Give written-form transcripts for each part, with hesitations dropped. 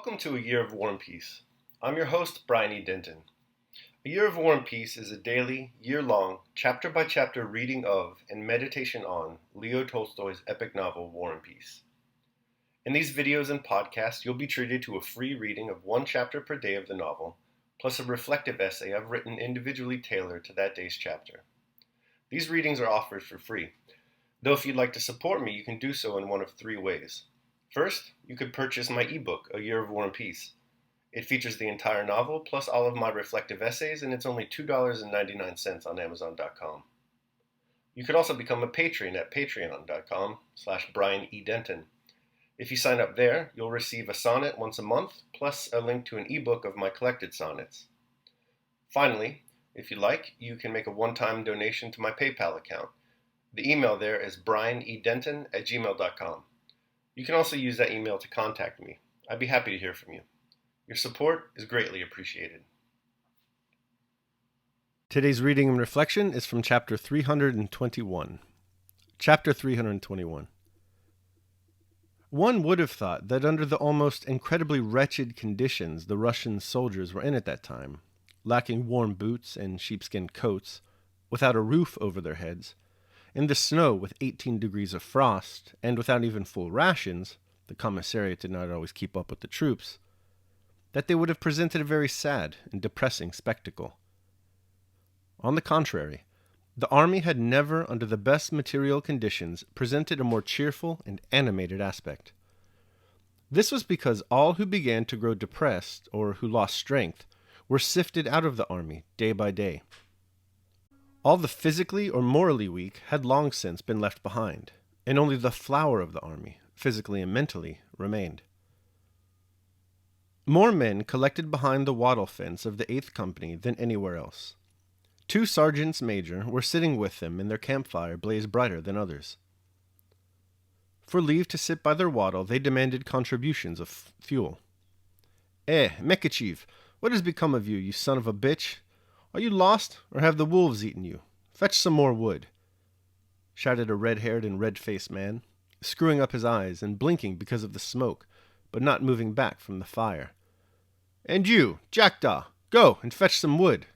Welcome to A Year of War and Peace. I'm your host, Brian E. Denton. A Year of War and Peace is a daily, year-long, chapter-by-chapter reading of and meditation on Leo Tolstoy's epic novel, War and Peace. In these videos and podcasts, you'll be treated to a free reading of one chapter per day of the novel, plus a reflective essay I've written individually tailored to that day's chapter. These readings are offered for free, though if you'd like to support me, you can do so in one of three ways. First, you could purchase my ebook, A Year of War and Peace. It features the entire novel, plus all of my reflective essays, and it's only $2.99 on Amazon.com. You could also become a patron at patreon.com/Brian E. Denton. If you sign up there, you'll receive a sonnet once a month, plus a link to an ebook of my collected sonnets. Finally, if you like, you can make a one-time donation to my PayPal account. The email there is brianedenton@gmail.com. You can also use that email to contact me. I'd be happy to hear from you. Your support is greatly appreciated. Today's reading and reflection is from chapter 321. Chapter 321. One would have thought that under the almost incredibly wretched conditions the Russian soldiers were in at that time, lacking warm boots and sheepskin coats, without a roof over their heads, in the snow with 18 degrees of frost, and without even full rations — the commissariat did not always keep up with the troops — that they would have presented a very sad and depressing spectacle. On the contrary, the army had never, under the best material conditions, presented a more cheerful and animated aspect. This was because all who began to grow depressed, or who lost strength, were sifted out of the army day by day. All the physically or morally weak had long since been left behind, and only the flower of the army, physically and mentally, remained. More men collected behind the wattle fence of the 8th Company than anywhere else. 2 sergeants major were sitting with them, and their campfire blazed brighter than others. For leave to sit by their wattle, they demanded contributions of fuel. Mekachev, what has become of you, you son of a bitch? Are you lost, or have the wolves eaten you? Fetch some more wood," shouted a red-haired and red-faced man, screwing up his eyes and blinking because of the smoke, but not moving back from the fire. "And you, Jackdaw, go and fetch some wood,"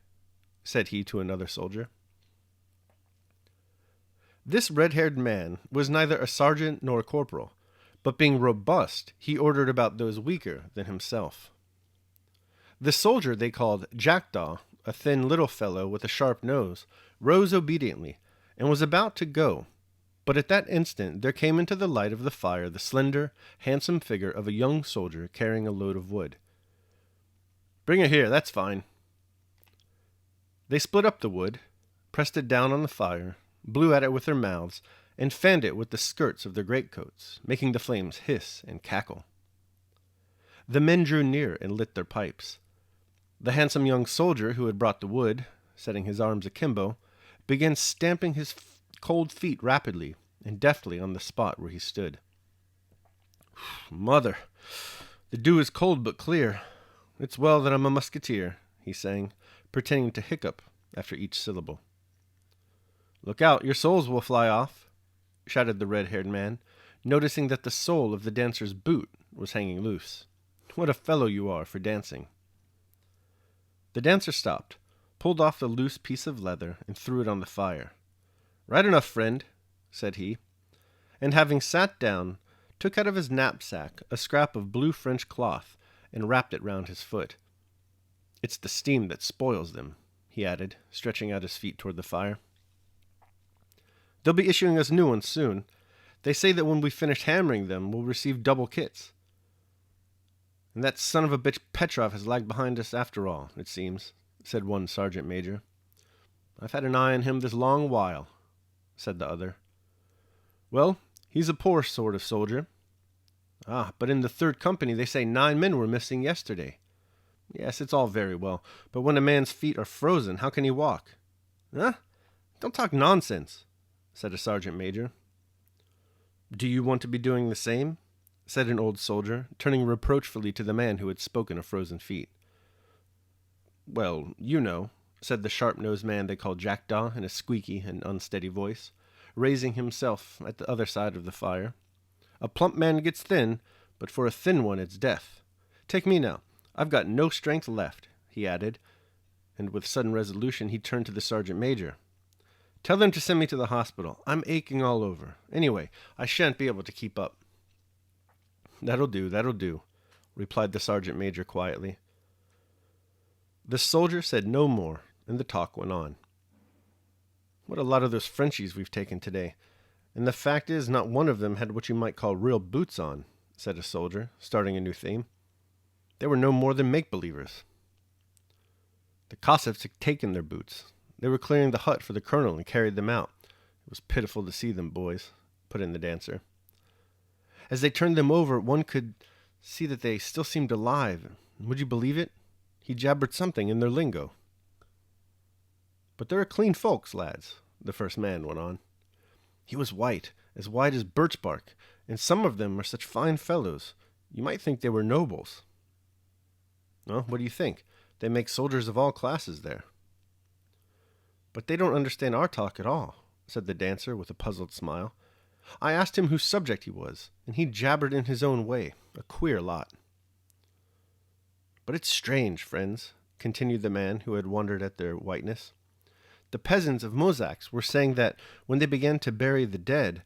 said he to another soldier. This red-haired man was neither a sergeant nor a corporal, but being robust, he ordered about those weaker than himself. The soldier they called Jackdaw, a thin little fellow with a sharp nose, rose obediently, and was about to go, but at that instant there came into the light of the fire the slender, handsome figure of a young soldier carrying a load of wood. "Bring it here, that's fine." They split up the wood, pressed it down on the fire, blew at it with their mouths, and fanned it with the skirts of their greatcoats, making the flames hiss and cackle. The men drew near and lit their pipes. The handsome young soldier who had brought the wood, setting his arms akimbo, began stamping his cold feet rapidly and deftly on the spot where he stood. "Mother, the dew is cold but clear. It's well that I'm a musketeer," he sang, pretending to hiccup after each syllable. "Look out, your soles will fly off," shouted the red-haired man, noticing that the sole of the dancer's boot was hanging loose. "What a fellow you are for dancing." The dancer stopped, pulled off the loose piece of leather, and threw it on the fire. "Right enough, friend," said he, and having sat down, took out of his knapsack a scrap of blue French cloth and wrapped it round his foot. "It's the steam that spoils them," he added, stretching out his feet toward the fire. "They'll be issuing us new ones soon. They say that when we finish hammering them, we'll receive double kits. And that son of a bitch Petrov has lagged behind us after all, it seems," said one sergeant major. "I've had an eye on him this long while," said the other. "Well, he's a poor sort of soldier." "Ah, but in the 3rd Company they say 9 men were missing yesterday." "Yes, it's all very well, but when a man's feet are frozen, how can he walk?" "Huh? Don't talk nonsense," said a sergeant major. "Do you want to be doing the same?" said an old soldier, turning reproachfully to the man who had spoken of frozen feet. "Well, you know," said the sharp-nosed man they called Jackdaw in a squeaky and unsteady voice, raising himself at the other side of the fire. "A plump man gets thin, but for a thin one it's death. Take me now. I've got no strength left," he added, and with sudden resolution he turned to the sergeant major. "Tell them to send me to the hospital. I'm aching all over. Anyway, I shan't be able to keep up." That'll do," replied the sergeant major quietly. The soldier said no more, and the talk went on. "What a lot of those Frenchies we've taken today. And the fact is, not one of them had what you might call real boots on," said a soldier, starting a new theme. "They were no more than make-believers." "The Cossacks had taken their boots. They were clearing the hut for the colonel and carried them out. It was pitiful to see them, boys," put in the dancer. "As they turned them over, one could see that they still seemed alive. And would you believe it? He jabbered something in their lingo." "But they're clean folks, lads," the first man went on. "He was white as birch bark, and some of them are such fine fellows, you might think they were nobles." "Well, what do you think? They make soldiers of all classes there." "But they don't understand our talk at all," said the dancer with a puzzled smile. "I asked him whose subject he was, and he jabbered in his own way. A queer lot." "But it's strange, friends," continued the man who had wondered at their whiteness. "The peasants of Mozax were saying that when they began to bury the dead,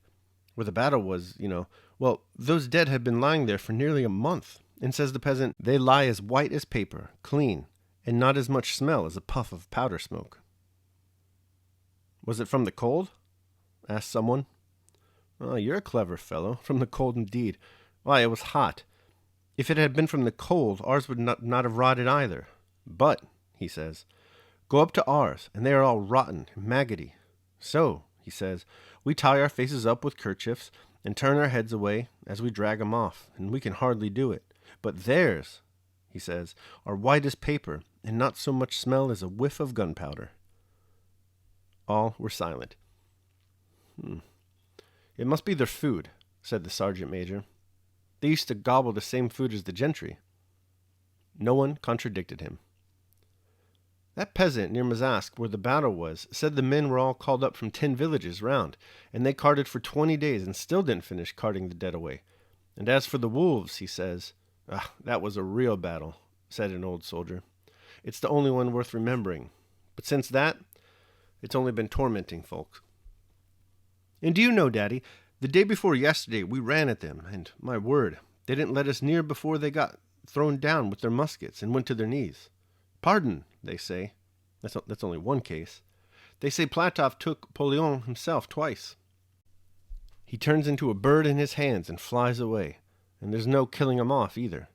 where the battle was, well, those dead had been lying there for nearly a month. And says the peasant, they lie as white as paper, clean, and not as much smell as a puff of powder smoke." "Was it from the cold?" asked someone. "Oh, you're a clever fellow. From the cold indeed. Why, it was hot. If it had been from the cold, ours would not have rotted either. But," he says, "go up to ours, and they are all rotten and maggoty. So," he says, "we tie our faces up with kerchiefs and turn our heads away as we drag 'em off, and we can hardly do it. But theirs," he says, "are white as paper, and not so much smell as a whiff of gunpowder." All were silent. "It must be their food," said the sergeant major. "They used to gobble the same food as the gentry." No one contradicted him. "That peasant near Mazask, where the battle was, said the men were all called up from 10 villages round, and they carted for 20 days and still didn't finish carting the dead away. And as for the wolves," he says, "that was a real battle," said an old soldier. "It's the only one worth remembering. But since that, it's only been tormenting folks. And do you know, Daddy, the day before yesterday we ran at them, and, my word, they didn't let us near before they got thrown down with their muskets and went to their knees. 'Pardon,' they say. That's only one case. They say Platov took Polion himself twice. He turns into a bird in his hands and flies away, and there's no killing him off either."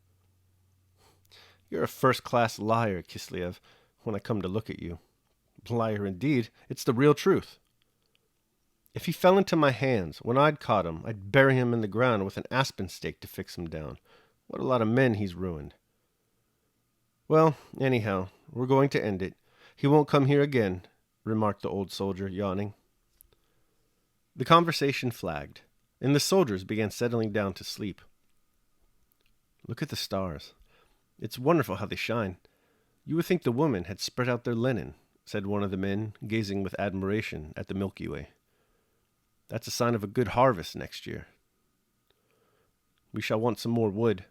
"You're a first-class liar, Kislyev, when I come to look at you." "Liar indeed. It's the real truth." "If he fell into my hands, when I'd caught him, I'd bury him in the ground with an aspen stake to fix him down. What a lot of men he's ruined." "Well, anyhow, we're going to end it. He won't come here again," remarked the old soldier, yawning. The conversation flagged, and the soldiers began settling down to sleep. "Look at the stars. It's wonderful how they shine. You would think the women had spread out their linen," said one of the men, gazing with admiration at the Milky Way. "That's a sign of a good harvest next year. We shall want some more wood."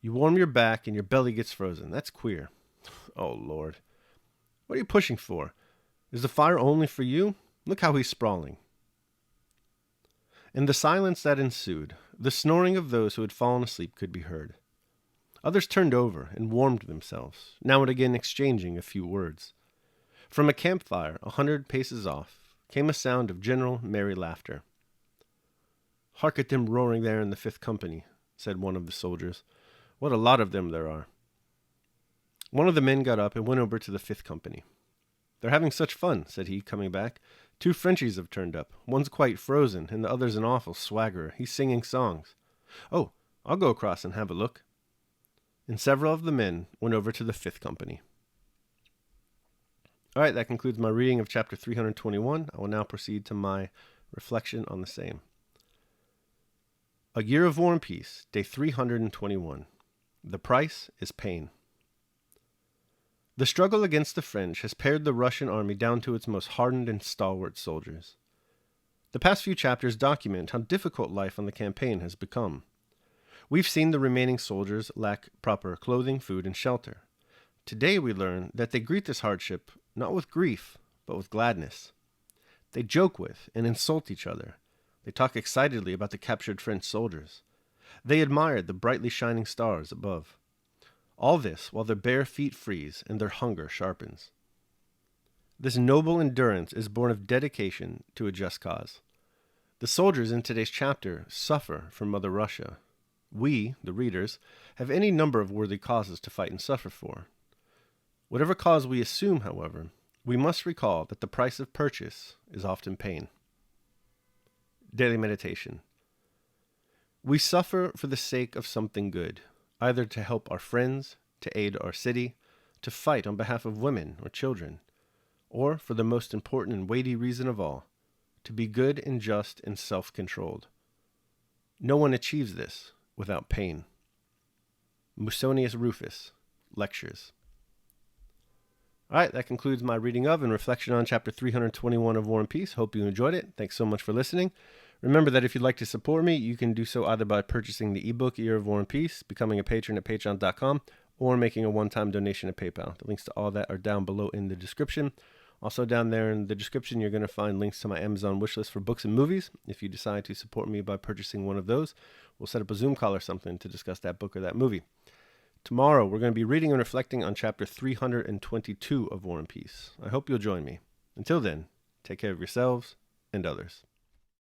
"You warm your back and your belly gets frozen. That's queer." "Oh, Lord. What are you pushing for? Is the fire only for you? Look how he's sprawling." In the silence that ensued, the snoring of those who had fallen asleep could be heard. Others turned over and warmed themselves, now and again exchanging a few words. From a campfire 100 paces off came a sound of general merry laughter. "Hark at them roaring there in the 5th Company," said one of the soldiers. "What a lot of them there are." One of the men got up and went over to the 5th Company. "They're having such fun," said he, coming back. "2 Frenchies have turned up. One's quite frozen, and the other's an awful swaggerer. He's singing songs. Oh, I'll go across and have a look." And several of the men went over to the 5th Company. All right, that concludes my reading of chapter 321. I will now proceed to my reflection on the same. A Year of War and Peace, day 321. The price is pain. The struggle against the French has pared the Russian army down to its most hardened and stalwart soldiers. The past few chapters document how difficult life on the campaign has become. We've seen the remaining soldiers lack proper clothing, food, and shelter. Today we learn that they greet this hardship not with grief, but with gladness. They joke with and insult each other. They talk excitedly about the captured French soldiers. They admire the brightly shining stars above. All this while their bare feet freeze and their hunger sharpens. This noble endurance is born of dedication to a just cause. The soldiers in today's chapter suffer for Mother Russia. We, the readers, have any number of worthy causes to fight and suffer for. Whatever cause we assume, however, we must recall that the price of purchase is often pain. Daily meditation. We suffer for the sake of something good, either to help our friends, to aid our city, to fight on behalf of women or children, or for the most important and weighty reason of all, to be good and just and self-controlled. No one achieves this without pain. Musonius Rufus, Lectures. All right, that concludes my reading of and reflection on chapter 321 of War and Peace. Hope you enjoyed it. Thanks so much for listening. Remember that if you'd like to support me, you can do so either by purchasing the ebook Year of War and Peace, becoming a patron at patreon.com, or making a one-time donation at PayPal. The links to all that are down below in the description. Also down there in the description, you're going to find links to my Amazon wishlist for books and movies. If you decide to support me by purchasing one of those, we'll set up a Zoom call or something to discuss that book or that movie. Tomorrow, we're going to be reading and reflecting on chapter 322 of War and Peace. I hope you'll join me. Until then, take care of yourselves and others.